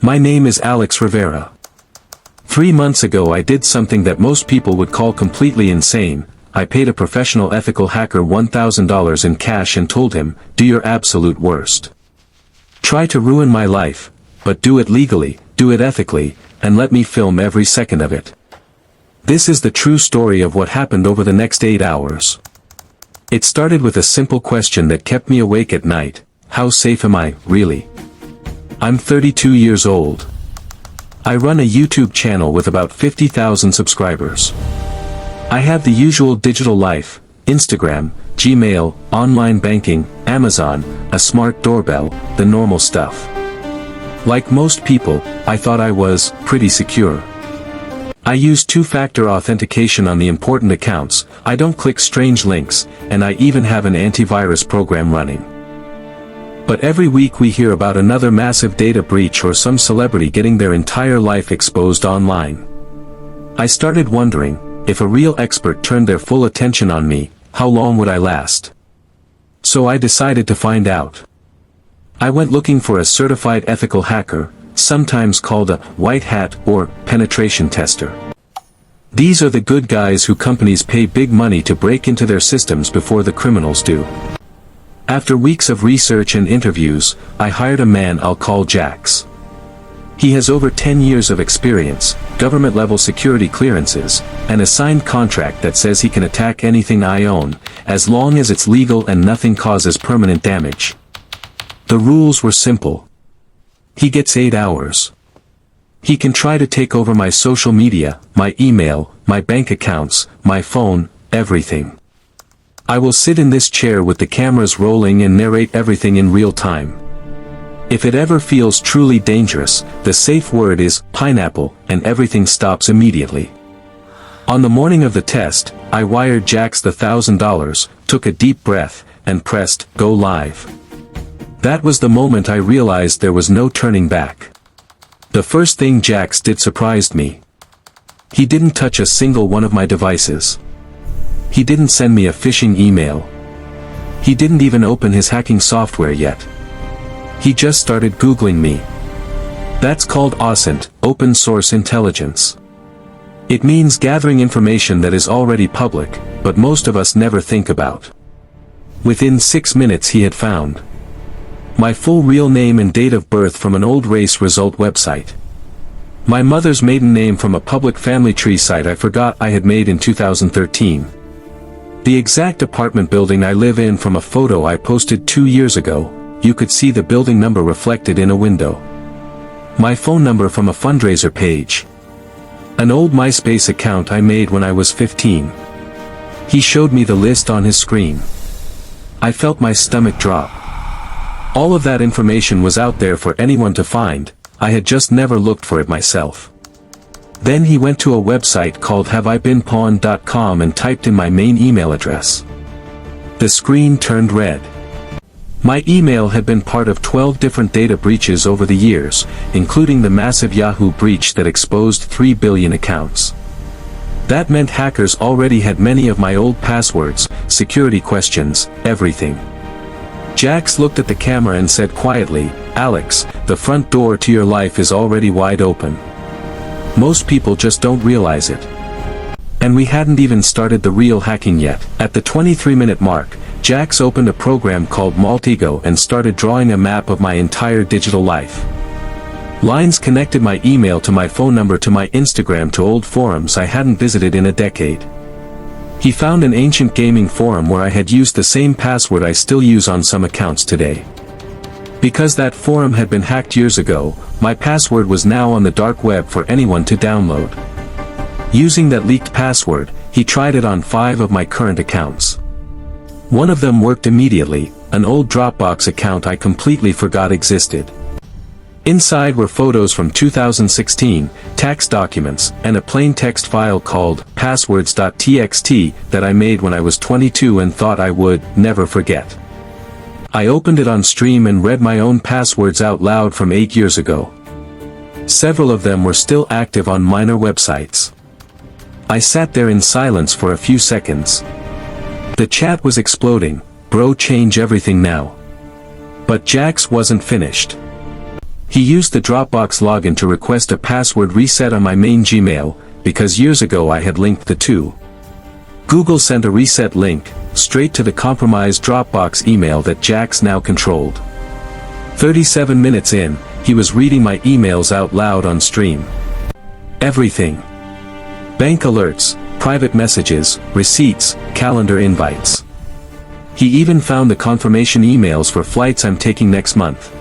My name is Alex Rivera. 3 months ago I did something that most people would call completely insane. I paid a professional ethical hacker $1,000 in cash and told him, "Do your absolute worst. Try to ruin my life, but do it legally, do it ethically, and let me film every second of it." This is the true story of what happened over the next 8 hours. It started with a simple question that kept me awake at night: how safe am I, really? I'm 32 years old. I run a YouTube channel with about 50,000 subscribers. I have the usual digital life: Instagram, Gmail, online banking, Amazon, a smart doorbell, the normal stuff. Like most people, I thought I was pretty secure. I use two-factor authentication on the important accounts, I don't click strange links, and I even have an antivirus program running. But every week we hear about another massive data breach or some celebrity getting their entire life exposed online. I started wondering, if a real expert turned their full attention on me, how long would I last? So I decided to find out. I went looking for a certified ethical hacker, sometimes called a white hat or penetration tester. These are the good guys who companies pay big money to break into their systems before the criminals do. After weeks of research and interviews, I hired a man I'll call Jax. He has over 10 years of experience, government-level security clearances, and a signed contract that says he can attack anything I own, as long as it's legal and nothing causes permanent damage. The rules were simple. He gets 8 hours. He can try to take over my social media, my email, my bank accounts, my phone, everything. I will sit in this chair with the cameras rolling and narrate everything in real time. If it ever feels truly dangerous, the safe word is pineapple, and everything stops immediately. On the morning of the test, I wired Jax the $1,000, took a deep breath, and pressed go live. That was the moment I realized there was no turning back. The first thing Jax did surprised me. He didn't touch a single one of my devices. He didn't send me a phishing email. He didn't even open his hacking software yet. He just started Googling me. That's called osint, open source intelligence. It means gathering information that is already public, but most of us never think about. Within 6 minutes he had found my full real name and date of birth from an old race result website. My mother's maiden name from a public family tree site I forgot I had made in 2013. The exact apartment building I live in from a photo I posted 2 years ago. You could see the building number reflected in a window. My phone number from a fundraiser page. An old MySpace account I made when I was 15. He showed me the list on his screen. I felt my stomach drop. All of that information was out there for anyone to find, I had just never looked for it myself. Then he went to a website called haveibeenpawned.com and typed in my main email address. The screen turned red. My email had been part of 12 different data breaches over the years, including the massive Yahoo breach that exposed 3 billion accounts. That meant hackers already had many of my old passwords, security questions, everything. Jax looked at the camera and said quietly, "Alex, the front door to your life is already wide open. Most people just don't realize it." And we hadn't even started the real hacking yet. At the 23-minute mark, Jax opened a program called Maltego and started drawing a map of my entire digital life. Lines connected my email to my phone number to my Instagram to old forums I hadn't visited in a decade. He found an ancient gaming forum where I had used the same password I still use on some accounts today. Because that forum had been hacked years ago, my password was now on the dark web for anyone to download. Using that leaked password, he tried it on 5 of my current accounts. One of them worked immediately, an old Dropbox account I completely forgot existed. Inside were photos from 2016, tax documents, and a plain text file called passwords.txt that I made when I was 22 and thought I would never forget. I opened it on stream and read my own passwords out loud from 8 years ago. Several of them were still active on minor websites. I sat there in silence for a few seconds. The chat was exploding, "Bro, change everything now." But Jax wasn't finished. He used the Dropbox login to request a password reset on my main Gmail, because years ago I had linked the two. Google sent a reset link, straight to the compromised Dropbox email that Jax now controlled. 37 minutes in, he was reading my emails out loud on stream. Everything. Bank alerts, private messages, receipts, calendar invites. He even found the confirmation emails for flights I'm taking next month.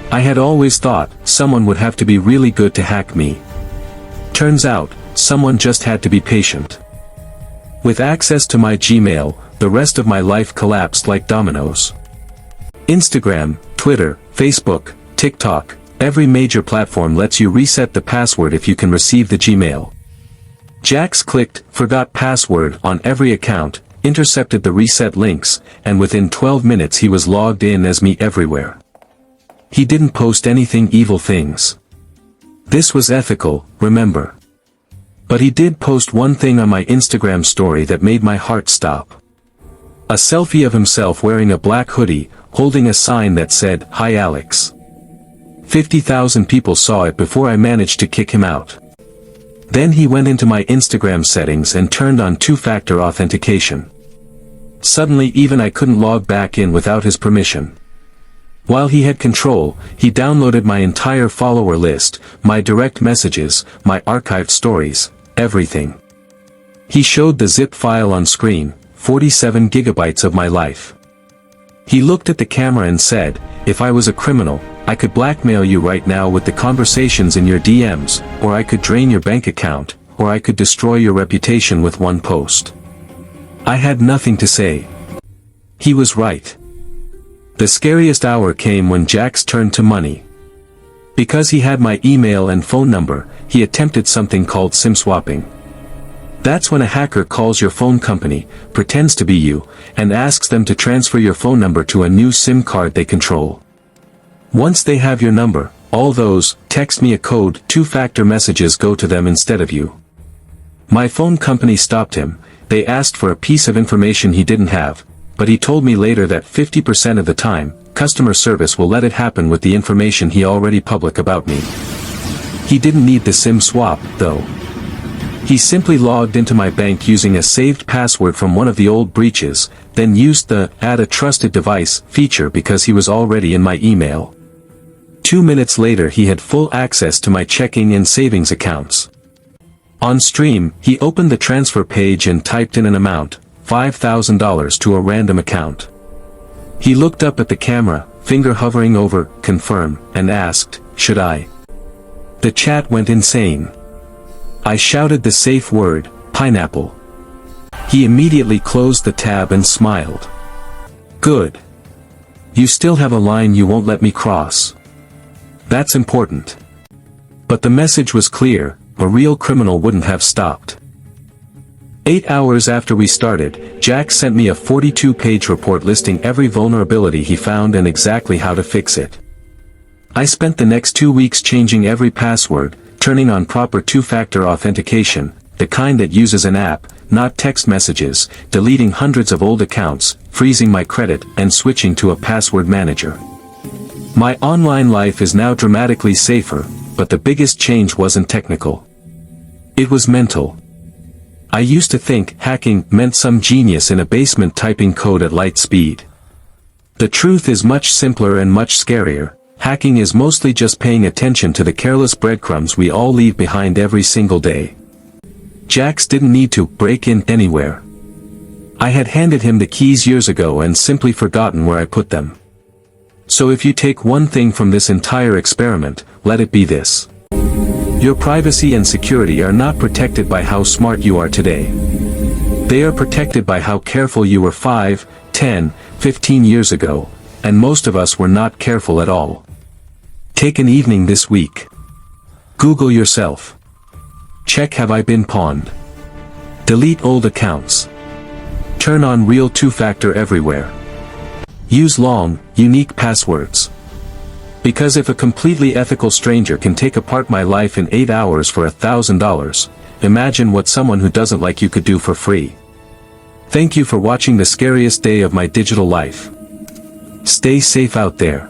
I had always thought someone would have to be really good to hack me. Turns out, someone just had to be patient. With access to my Gmail, the rest of my life collapsed like dominoes. Instagram, Twitter, Facebook, TikTok, every major platform lets you reset the password if you can receive the Gmail. Jax clicked "Forgot Password" on every account, intercepted the reset links, and within 12 minutes he was logged in as me everywhere. He didn't post anything evil things. This was ethical, remember. But he did post one thing on my Instagram story that made my heart stop. A selfie of himself wearing a black hoodie, holding a sign that said, "Hi Alex." 50,000 people saw it before I managed to kick him out. Then he went into my Instagram settings and turned on two-factor authentication. Suddenly even I couldn't log back in without his permission. While he had control, he downloaded my entire follower list, my direct messages, my archived stories, everything. He showed the zip file on screen, 47 gigabytes of my life. He looked at the camera and said, "If I was a criminal, I could blackmail you right now with the conversations in your DMs, or I could drain your bank account, or I could destroy your reputation with one post." I had nothing to say. He was right. The scariest hour came when Jax turned to money. Because he had my email and phone number, he attempted something called SIM swapping. That's when a hacker calls your phone company, pretends to be you, and asks them to transfer your phone number to a new SIM card they control. Once they have your number, all those "text me a code" two-factor messages go to them instead of you. My phone company stopped him. They asked for a piece of information he didn't have, but he told me later that 50% of the time, customer service will let it happen with the information he already public about me. He didn't need the SIM swap, though. He simply logged into my bank using a saved password from one of the old breaches, then used the "add a trusted device" feature because he was already in my email. 2 minutes later he had full access to my checking and savings accounts. On stream, he opened the transfer page and typed in an amount, $5,000 to a random account. He looked up at the camera, finger hovering over "confirm," and asked, "Should I?" The chat went insane. I shouted the safe word, "pineapple." He immediately closed the tab and smiled. "Good. You still have a line you won't let me cross. That's important." But the message was clear, a real criminal wouldn't have stopped. 8 hours after we started, Jax sent me a 42-page report listing every vulnerability he found and exactly how to fix it. I spent the next 2 weeks changing every password, turning on proper two-factor authentication, the kind that uses an app, not text messages, deleting hundreds of old accounts, freezing my credit, and switching to a password manager. My online life is now dramatically safer, but the biggest change wasn't technical. It was mental. I used to think hacking meant some genius in a basement typing code at light speed. The truth is much simpler and much scarier. Hacking is mostly just paying attention to the careless breadcrumbs we all leave behind every single day. Jax didn't need to break in anywhere. I had handed him the keys years ago and simply forgotten where I put them. So if you take one thing from this entire experiment, let it be this. Your privacy and security are not protected by how smart you are today. They are protected by how careful you were 5, 10, 15 years ago, and most of us were not careful at all. Take an evening this week. Google yourself. Check "Have I been pawned?" Delete old accounts. Turn on real two-factor everywhere. Use long, unique passwords. Because if a completely ethical stranger can take apart my life in 8 hours for $1,000, imagine what someone who doesn't like you could do for free. Thank you for watching the scariest day of my digital life. Stay safe out there.